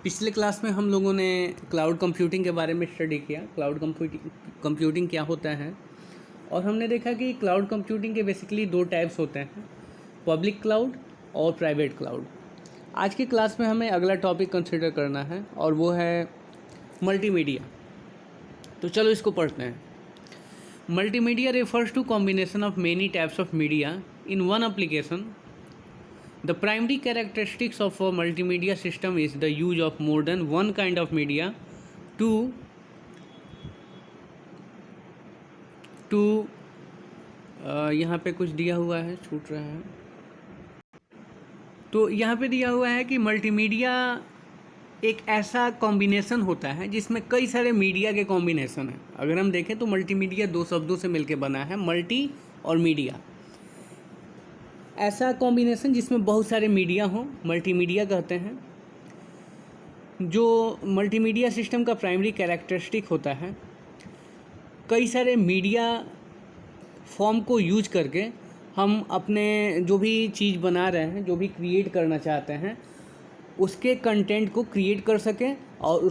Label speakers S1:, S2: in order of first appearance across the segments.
S1: पिछले क्लास में हम लोगों ने क्लाउड कंप्यूटिंग के बारे में स्टडी किया। क्लाउड कंप्यूटिंग क्या होता है, और हमने देखा कि क्लाउड कंप्यूटिंग के बेसिकली दो टाइप्स होते हैं, पब्लिक क्लाउड और प्राइवेट क्लाउड। आज की क्लास में हमें अगला टॉपिक कंसिडर करना है और वो है मल्टीमीडिया। तो चलो इसको पढ़ते हैं। Multimedia refers to combination of many types of media in one application. The primary characteristics of a multimedia system is the use of more than one kind of media to यहाँ पे कुछ दिया हुआ है, छूट रहा है। तो यहाँ पे दिया हुआ है कि मल्टीमीडिया एक ऐसा कॉम्बिनेशन होता है जिसमें कई सारे मीडिया के कॉम्बिनेशन है। अगर हम देखें तो मल्टीमीडिया दो शब्दों से मिलकर बना है, मल्टी और मीडिया। ऐसा कॉम्बिनेशन जिसमें बहुत सारे मीडिया हों, मल्टीमीडिया कहते हैं। जो मल्टीमीडिया सिस्टम का प्राइमरी कैरेक्टरिस्टिक होता है, कई सारे मीडिया फॉर्म को यूज करके हम अपने जो भी चीज़ बना रहे हैं, जो भी क्रिएट करना चाहते हैं, उसके कंटेंट को क्रिएट कर सकें और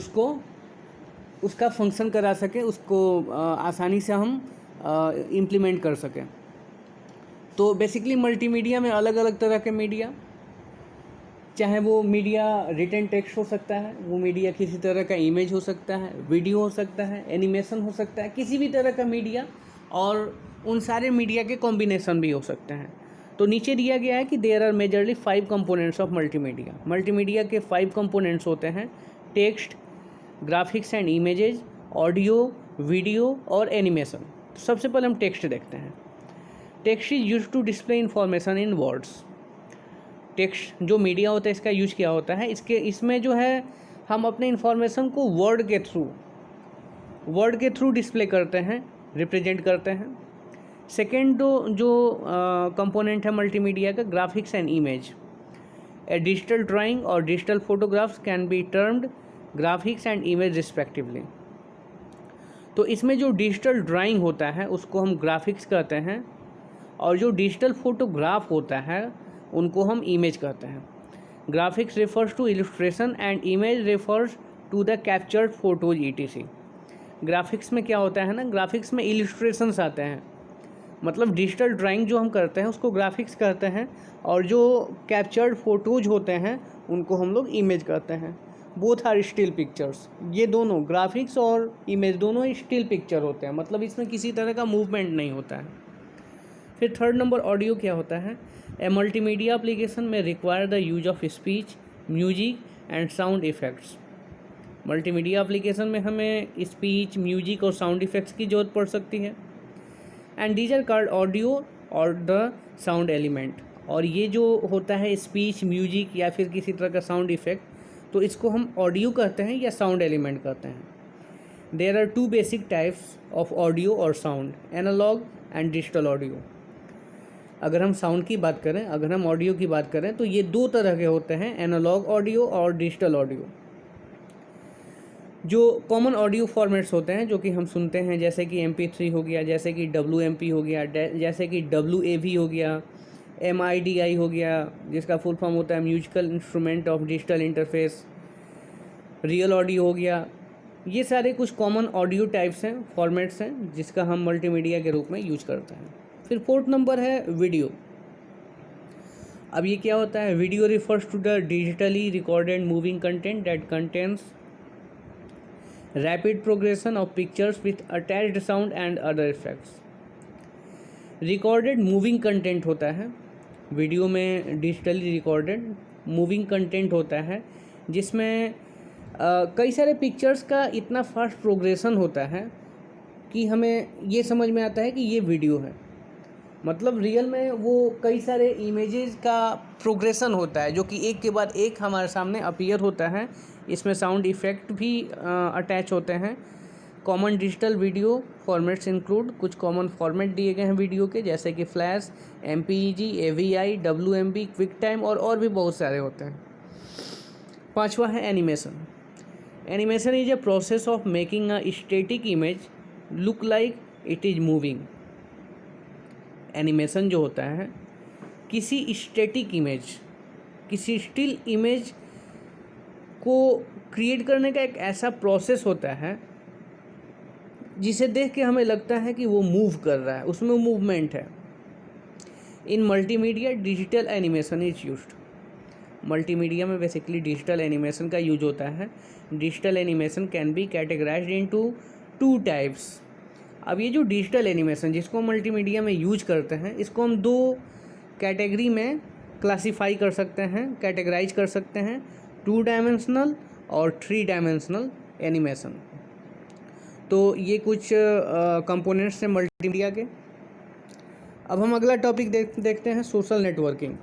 S1: उसका फंक्शन करा सकें, उसको आसानी से हम इम्प्लीमेंट कर सकें। तो बेसिकली मल्टीमीडिया में अलग अलग तरह के मीडिया, चाहे वो मीडिया रिटन टेक्स्ट हो सकता है, वो मीडिया किसी तरह का इमेज हो सकता है, वीडियो हो सकता है, एनिमेशन हो सकता है, किसी भी तरह का मीडिया, और उन सारे मीडिया के कॉम्बिनेशन भी हो सकते हैं। तो नीचे दिया गया है कि there are majorly 5 components of multimedia. Multimedia के 5 कंपोनेंट्स होते हैं: text, graphics and images, audio, video और एनिमेशन। तो सबसे पहले हम टेक्स्ट देखते हैं। Text is use to display information in words. Text जो मीडिया होता है, इसका यूज क्या होता है, इसमें जो है हम अपने इंफॉर्मेशन को वर्ड के थ्रू डिस्प्ले करते हैं, रिप्रेजेंट करते हैं। सेकेंड जो कंपोनेंट है मल्टीमीडिया का, graphics and image. A digital drawing और digital photographs can be termed graphics and image respectively. तो इसमें जो डिजिटल ड्राइंग होता है उसको हम ग्राफिक्स कहते हैं, और जो डिजिटल फोटोग्राफ होता है उनको हम इमेज कहते हैं। Graphics refers to illustration and image refers to the captured photos ETC। Graphics में क्या होता है ना, ग्राफिक्स में इलस्ट्रेशंस आते हैं, मतलब डिजिटल ड्राइंग जो हम करते हैं उसको ग्राफिक्स कहते हैं, और जो कैप्चर्ड फोटोज होते हैं उनको हम लोग इमेज कहते हैं। Both are still pictures. ये दोनों ग्राफिक्स और इमेज दोनों स्टिल पिक्चर होते हैं, मतलब इसमें किसी तरह का मूवमेंट नहीं होता है। फिर थर्ड नंबर ऑडियो क्या होता है। ए मल्टीमीडिया एप्लीकेशन में require the use of speech, music and sound effects. Multimedia application में हमें स्पीच, म्यूजिक और साउंड इफेक्ट्स की ज़रूरत पड़ सकती है। And these are called audio और द साउंड एलिमेंट। और ये जो होता है स्पीच, म्यूजिक या फिर किसी तरह का साउंड इफेक्ट, तो इसको हम ऑडियो कहते हैं या साउंड एलिमेंट कहते हैं। There are 2 basic types of audio और sound, analog and digital audio. अगर हम साउंड की बात करें, अगर हम ऑडियो की बात करें, तो ये 2 तरह के होते हैं, एनालॉग ऑडियो और डिजिटल ऑडियो। जो कॉमन ऑडियो फॉर्मेट्स होते हैं जो कि हम सुनते हैं, जैसे कि MP3 हो गया, जैसे कि WMP हो गया, जैसे कि WAV हो गया, MIDI हो गया, जिसका फुल फॉर्म होता है musical instrument of digital interface, real audio हो गया। ये सारे कुछ कॉमन ऑडियो टाइप्स हैं, फॉर्मेट्स हैं, जिसका हम मल्टीमीडिया के रूप में यूज करते हैं। फिर फोर्थ नंबर है वीडियो। अब ये क्या होता है, video refers to the digitally recorded moving content that contains rapid progression of pictures with attached sound and other effects. Recorded moving content होता है वीडियो में, डिजिटली रिकॉर्डेड मूविंग कंटेंट होता है जिसमें कई सारे पिक्चर्स का इतना फास्ट प्रोग्रेशन होता है कि हमें ये समझ में आता है कि ये वीडियो है। मतलब रियल में वो कई सारे इमेजेस का प्रोग्रेशन होता है जो कि एक के बाद एक हमारे सामने अपीयर होता है। इसमें साउंड इफ़ेक्ट भी अटैच होते हैं। Common digital video formats include, कुछ कॉमन फॉर्मेट दिए गए हैं वीडियो के, जैसे कि flash, MPEG, AVI, WMV, quick time और भी बहुत सारे होते हैं। पांचवा है animation. Animation is a process of making a static image look like it is moving. Animation जो होता है किसी स्टैटिक इमेज, किसी स्टिल इमेज को क्रिएट करने का एक ऐसा प्रोसेस होता है जिसे देख के हमें लगता है कि वो मूव कर रहा है, उसमें मूवमेंट है। इन multimedia digital animation is used. Multimedia में बेसिकली डिजिटल एनिमेशन का यूज होता है। Digital animation can be categorised into 2 types. अब ये जो डिजिटल एनिमेशन जिसको हम मल्टीमीडिया में यूज करते हैं, इसको हम 2 कैटेगरी में क्लासीफाई कर सकते हैं, कैटेगराइज कर सकते हैं, 2 डायमेंशनल और 3 डायमेंशनल एनिमेशन। तो ये कुछ कंपोनेंट्स हैं मल्टीमीडिया के। अब हम अगला टॉपिक देखते हैं, social networking.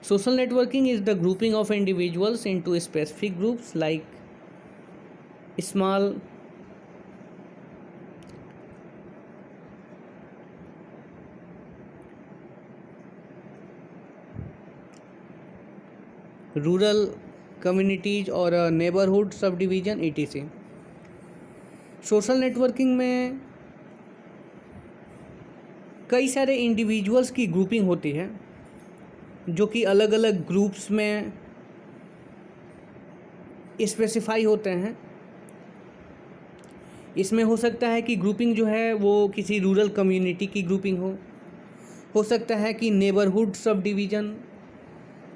S1: Social networking is the grouping of individuals into specific groups like small rural communities और neighbourhood subdivision etc। Social networking में कई सारे इंडिविजुअल्स की ग्रुपिंग होती है जो कि अलग अलग ग्रुप्स में स्पेसिफाई होते हैं। इसमें हो सकता है कि ग्रुपिंग जो है वो किसी रूरल कम्युनिटी की ग्रुपिंग हो सकता है कि नेबरहुड सब डिवीज़न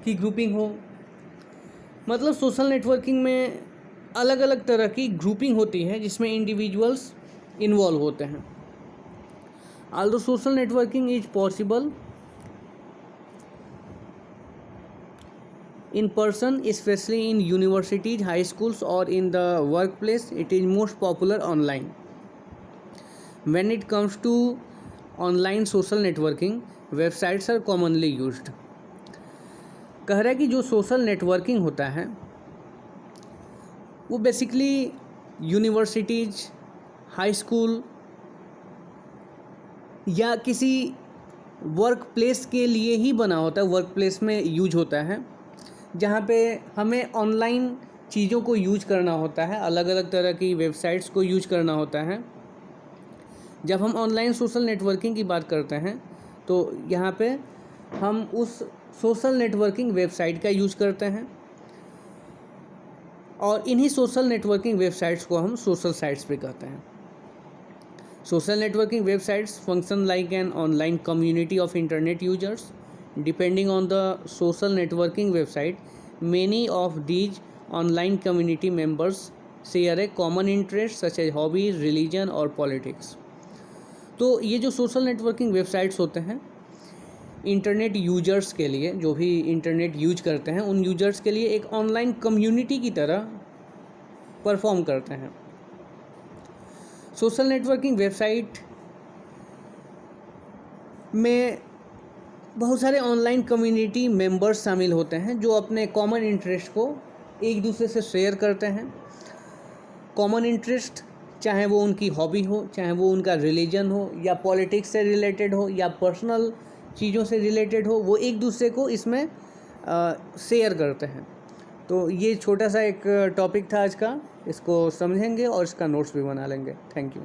S1: की ग्रुपिंग हो। मतलब सोशल नेटवर्किंग में अलग अलग तरह की ग्रुपिंग होती है जिसमें इंडिविजुअल्स इन्वॉल्व होते हैं। Although social networking is possible in person, especially in universities, high schools or in the workplace, it is most popular online. When it comes to online social networking, websites are commonly used. कह रहा है कि जो social networking होता है वो basically universities, high school या किसी वर्क प्लेस के लिए ही बना होता है, वर्क प्लेस में यूज होता है, जहाँ पे हमें ऑनलाइन चीज़ों को यूज करना होता है, अलग अलग तरह की वेबसाइट्स को यूज करना होता है। जब हम ऑनलाइन सोशल नेटवर्किंग की बात करते हैं तो यहाँ पे हम उस सोशल नेटवर्किंग वेबसाइट का यूज करते हैं और इन्हीं सोशल नेटवर्किंग वेबसाइट्स को हम सोशल साइट्स पे कहते हैं। Social networking websites function like an online community of internet users. Depending on the social networking website, many of these online community members share a common interest such as hobbies, religion और politics। तो ये जो social networking websites होते हैं internet users के लिए, जो भी इंटरनेट यूज करते हैं उन यूजर्स के लिए एक ऑनलाइन कम्युनिटी की तरह परफॉर्म करते हैं। सोशल नेटवर्किंग वेबसाइट में बहुत सारे ऑनलाइन कम्युनिटी मेंबर्स शामिल होते हैं जो अपने कॉमन इंटरेस्ट को एक दूसरे से शेयर करते हैं। कॉमन इंटरेस्ट चाहे वो उनकी हॉबी हो, चाहे वो उनका रिलीजन हो या पॉलिटिक्स से रिलेटेड हो या पर्सनल चीज़ों से रिलेटेड हो, वो एक दूसरे को इसमें शेयर करते हैं। तो ये छोटा सा एक टॉपिक था आज का, इसको समझेंगे और इसका नोट्स भी बना लेंगे। Thank you.